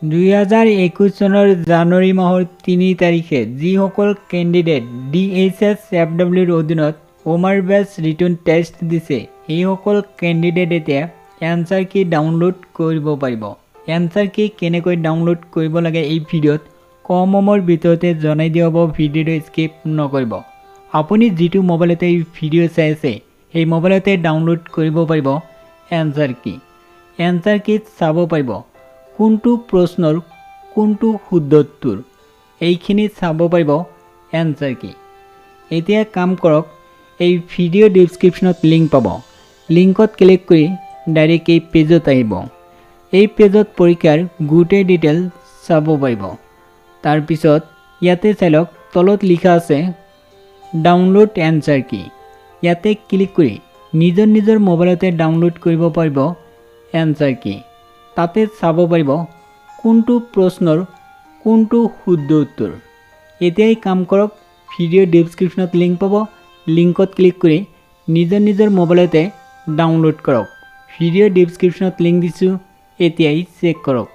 2021 চনৰ জানুৱাৰী মাহৰ 3 তাৰিখে যিসকল কেণ্ডিডেট DHS FWৰ অধীনত হোমাৰ বেচ ৰিটাৰ্ণ টেষ্ট দিছে সেইসকল কেণ্ডিডেট এতিয়া এনসাৰ কি ডাউনলোড কৰিব পাৰিব। এনসাৰ কি কেনেকৈ ডাউনলোড কৰিব লাগে এই ভিডিঅ'ত কম সময়ৰ ভিতৰতে জনাই দিয়া হ'ব। ভিডিঅ'টো স্কিপ নকৰিব। আপুনি যিটো মোবাইলতে এই ভিডিঅ' চাই আছে সেই মোবাইলতে ডাউনলোড কৰিব পাৰিব এনসাৰ কি। এনসাৰ কি চাব পাৰিব কোনটো প্ৰশ্নৰ কোনটো শুদ্ধ উত্তৰ এইখিনি চাব পাৰিব এনসাৰ কি। এতিয়া কাম কৰক, এই ভিডিঅ' ডেছক্ৰিপশ্যনত লিংক পাব। লিংকত ক্লিক কৰি ডাইৰেক্ট এই পেজত আহিব। এই পেজত পৰীক্ষাৰ গোটেই ডিটেইল চাব পাৰিব। তাৰপিছত ইয়াতে চাই লওক, তলত লিখা আছে ডাউনলোড এনসাৰ কি। ইয়াতে ক্লিক কৰি নিজৰ মোবাইলতে ডাউনলোড কৰিব পাৰিব এনসাৰ কি। তাতে চাব পাৰিব কোনটো প্ৰশ্নৰ কোনটো শুদ্ধ উত্তৰ। এতিয়াই কাম কৰক, ভিডিঅ' ডেছক্ৰিপশ্যনত লিংক পাব। লিংকত ক্লিক কৰি নিজৰ মোবাইলতে ডাউনলোড কৰক। ভিডিঅ' ডেছক্ৰিপশ্যনত লিংক দিছোঁ, এতিয়াই চেক কৰক।